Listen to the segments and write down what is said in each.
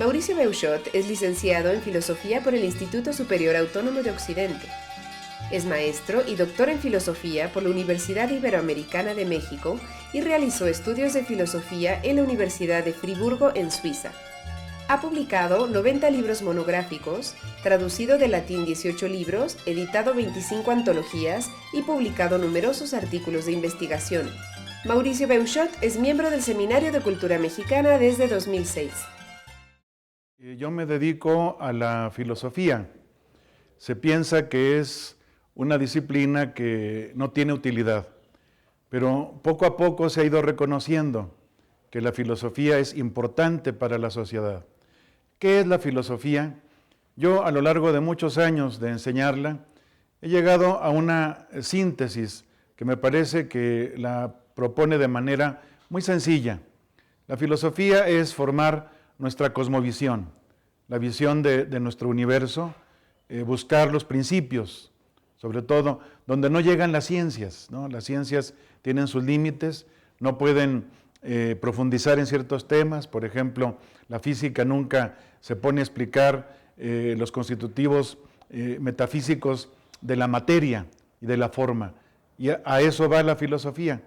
Mauricio Beuchot es licenciado en Filosofía por el Instituto Superior Autónomo de Occidente. Es maestro y doctor en Filosofía por la Universidad Iberoamericana de México y realizó estudios de Filosofía en la Universidad de Friburgo en Suiza. Ha publicado 90 libros monográficos, traducido del latín 18 libros, editado 25 antologías y publicado numerosos artículos de investigación. Mauricio Beuchot es miembro del Seminario de Cultura Mexicana desde 2006. Yo me dedico a la filosofía. Se piensa que es una disciplina que no tiene utilidad, pero poco a poco se ha ido reconociendo que la filosofía es importante para la sociedad. ¿Qué es la filosofía? Yo, a lo largo de muchos años de enseñarla, he llegado a una síntesis que me parece que la propone de manera muy sencilla. La filosofía es formar nuestra cosmovisión, la visión de nuestro universo, buscar los principios, sobre todo donde no llegan las ciencias, ¿no? Las ciencias tienen sus límites, no pueden profundizar en ciertos temas. Por ejemplo, la física nunca se pone a explicar los constitutivos metafísicos de la materia y de la forma, y a eso va la filosofía.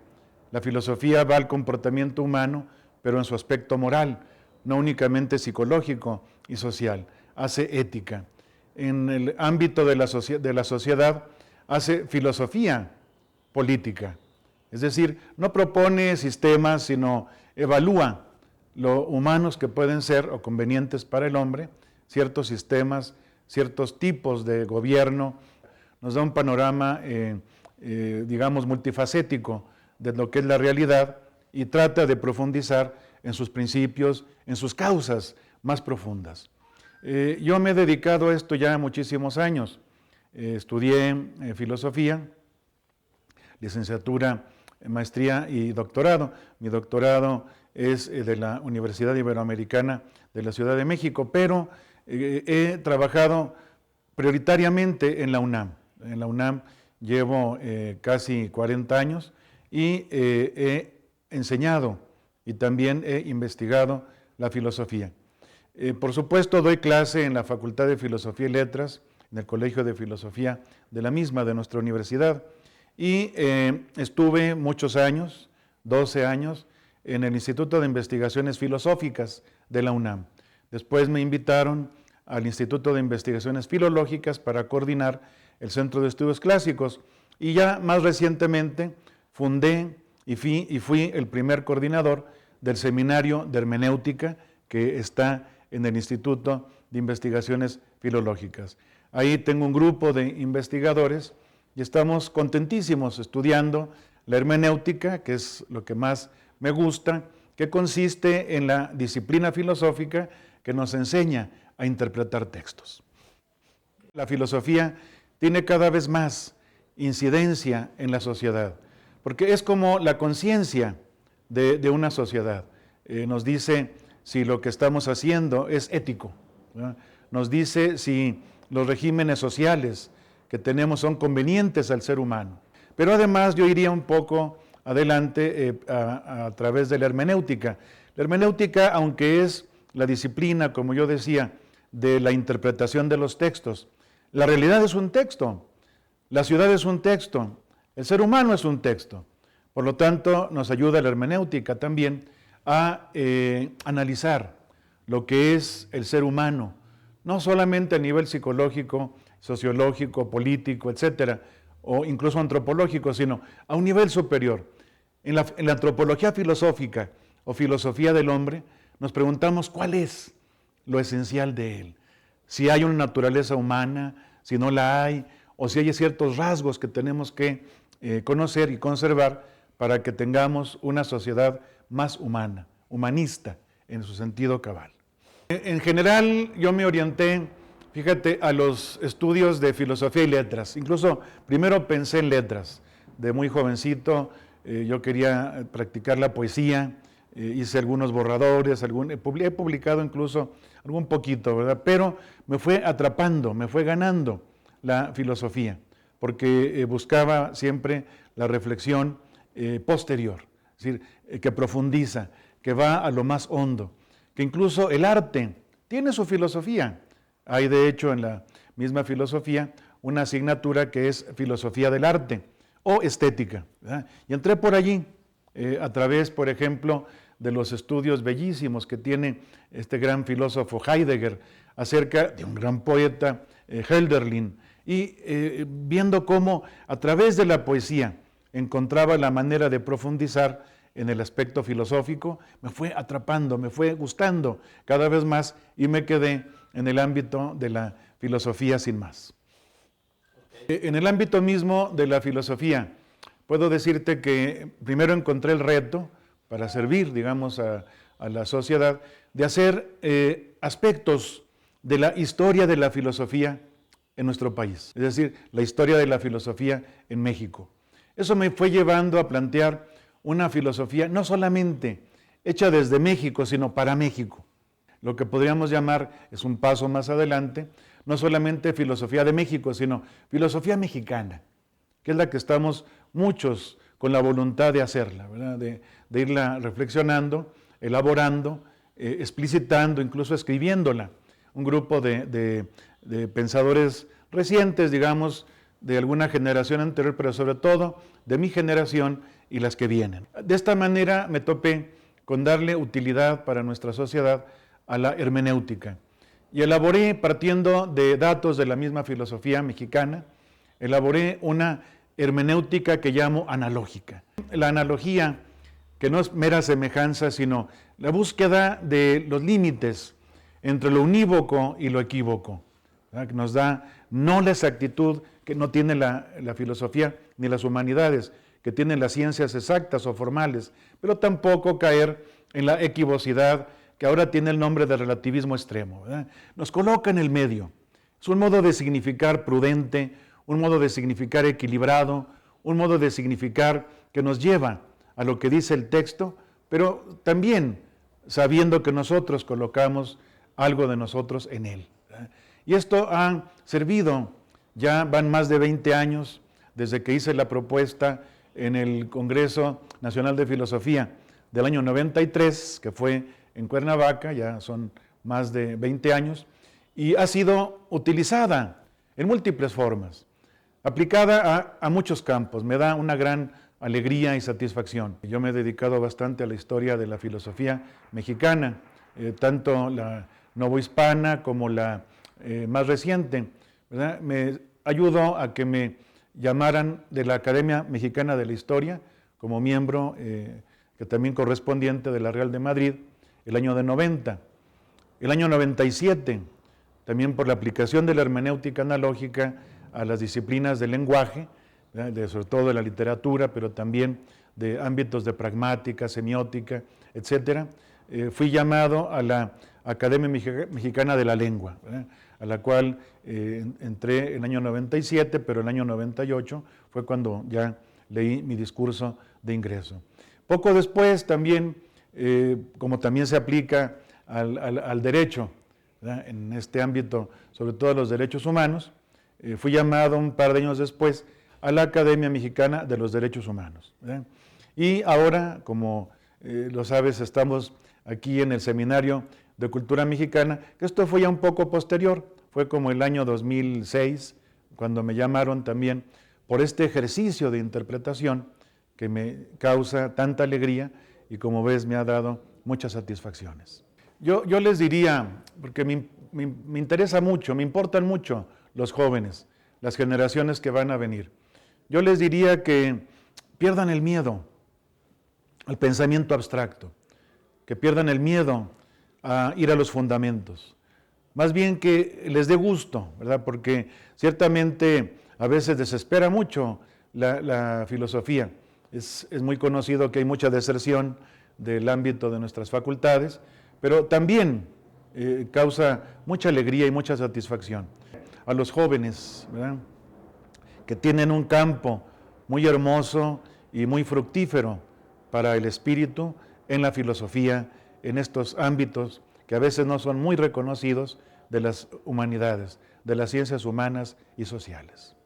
La filosofía va al comportamiento humano, pero en su aspecto moral, no únicamente psicológico y social, hace ética. En el ámbito de la sociedad, hace filosofía política. Es decir, no propone sistemas, sino evalúa lo humanos que pueden ser o convenientes para el hombre, ciertos sistemas, ciertos tipos de gobierno. Nos da un panorama, digamos, multifacético de lo que es la realidad y trata de profundizar en sus principios, en sus causas más profundas. Yo me he dedicado a esto ya muchísimos años. Estudié filosofía, licenciatura, maestría y doctorado. Mi doctorado es de la Universidad Iberoamericana de la Ciudad de México, pero he trabajado prioritariamente en la UNAM. En la UNAM llevo casi 40 años y he enseñado y también he investigado la filosofía. Por supuesto, doy clase en la Facultad de Filosofía y Letras, en el Colegio de Filosofía de la misma, de nuestra universidad, y estuve muchos años, 12 años, en el Instituto de Investigaciones Filosóficas de la UNAM. Después me invitaron al Instituto de Investigaciones Filológicas para coordinar el Centro de Estudios Clásicos, y ya más recientemente fundé y fui el primer coordinador del Seminario de Hermenéutica que está en el Instituto de Investigaciones Filológicas. Ahí tengo un grupo de investigadores y estamos contentísimos estudiando la hermenéutica, que es lo que más me gusta, que consiste en la disciplina filosófica que nos enseña a interpretar textos. La filosofía tiene cada vez más incidencia en la sociedad, porque es como la conciencia de una sociedad. Nos dice si lo que estamos haciendo es ético, ¿verdad? Nos dice si los regímenes sociales que tenemos son convenientes al ser humano. Pero además yo iría un poco adelante a través de la hermenéutica. La hermenéutica, aunque es la disciplina, como yo decía, de la interpretación de los textos, la realidad es un texto, la ciudad es un texto, el ser humano es un texto. Por lo tanto, nos ayuda la hermenéutica también a analizar lo que es el ser humano, no solamente a nivel psicológico, sociológico, político, etcétera, o incluso antropológico, sino a un nivel superior. En la antropología filosófica o filosofía del hombre, nos preguntamos cuál es lo esencial de él. Si hay una naturaleza humana, si no la hay, o si hay ciertos rasgos que tenemos que conocer y conservar para que tengamos una sociedad más humana, humanista en su sentido cabal. En general, yo me orienté, fíjate, a los estudios de filosofía y letras. Incluso primero pensé en letras. De muy jovencito yo quería practicar la poesía, hice algunos borradores, he publicado incluso algún poquito, ¿verdad? Pero me fue atrapando, me fue ganando la filosofía, porque buscaba siempre la reflexión posterior, es decir, que profundiza, que va a lo más hondo, que incluso el arte tiene su filosofía. Hay de hecho en la misma filosofía una asignatura que es filosofía del arte o estética, ¿verdad? Y entré por allí a través, por ejemplo, de los estudios bellísimos que tiene este gran filósofo Heidegger acerca de un gran poeta, Hölderlin, y viendo cómo a través de la poesía encontraba la manera de profundizar en el aspecto filosófico, me fue atrapando, me fue gustando cada vez más y me quedé en el ámbito de la filosofía sin más. En el ámbito mismo de la filosofía, puedo decirte que primero encontré el reto para servir, digamos, a la sociedad, de hacer aspectos de la historia de la filosofía en nuestro país, es decir, la historia de la filosofía en México. Eso me fue llevando a plantear una filosofía no solamente hecha desde México, sino para México. Lo que podríamos llamar, es un paso más adelante, no solamente filosofía de México, sino filosofía mexicana, que es la que estamos muchos con la voluntad de hacerla, ¿verdad? De irla reflexionando, elaborando, explicitando, incluso escribiéndola. Un grupo de pensadores recientes, digamos, de alguna generación anterior, pero sobre todo de mi generación y las que vienen. De esta manera me topé con darle utilidad para nuestra sociedad a la hermenéutica. Y elaboré, partiendo de datos de la misma filosofía mexicana, elaboré una hermenéutica que llamo analógica. La analogía, que no es mera semejanza, sino la búsqueda de los límites entre lo unívoco y lo equívoco, ¿verdad? Que nos da no la exactitud que no tiene la filosofía ni las humanidades, que tienen las ciencias exactas o formales, pero tampoco caer en la equivocidad que ahora tiene el nombre de relativismo extremo, ¿verdad? Nos coloca en el medio. Es un modo de significar prudente, un modo de significar equilibrado, un modo de significar que nos lleva a lo que dice el texto, pero también sabiendo que nosotros colocamos algo de nosotros en él, ¿verdad? Y esto ha servido, ya van más de 20 años desde que hice la propuesta en el Congreso Nacional de Filosofía del año 93, que fue en Cuernavaca, ya son más de 20 años, y ha sido utilizada en múltiples formas, aplicada a muchos campos. Me da una gran alegría y satisfacción. Yo me he dedicado bastante a la historia de la filosofía mexicana, tanto la novohispana como la más reciente, ¿verdad? Me ayudó a que me llamaran de la Academia Mexicana de la Historia como miembro, que también correspondiente de la Real de Madrid, el año de 90. El año 97, también por la aplicación de la hermenéutica analógica a las disciplinas del lenguaje, sobre todo de la literatura, pero también de ámbitos de pragmática, semiótica, etc., fui llamado a la Academia Mexicana de la Lengua, ¿verdad? A la cual entré en el año 97, pero en el año 98 fue cuando ya leí mi discurso de ingreso. Poco después también, como también se aplica al derecho, ¿verdad? En este ámbito, sobre todo los derechos humanos, fui llamado un par de años después a la Academia Mexicana de los Derechos Humanos, ¿verdad? Y ahora, como lo sabes, estamos aquí en el Seminario de Cultura Mexicana, que esto fue ya un poco posterior, fue como el año 2006, cuando me llamaron también por este ejercicio de interpretación que me causa tanta alegría y, como ves, me ha dado muchas satisfacciones. Yo les diría, porque me interesa mucho, me importan mucho los jóvenes, las generaciones que van a venir, yo les diría que pierdan el miedo al pensamiento abstracto, que pierdan el miedo a ir a los fundamentos, más bien que les dé gusto, ¿verdad? Porque ciertamente a veces desespera mucho la filosofía. Es muy conocido que hay mucha deserción del ámbito de nuestras facultades, pero también causa mucha alegría y mucha satisfacción. A los jóvenes, ¿verdad?, que tienen un campo muy hermoso y muy fructífero para el espíritu en la filosofía, en estos ámbitos que a veces no son muy reconocidos de las humanidades, de las ciencias humanas y sociales.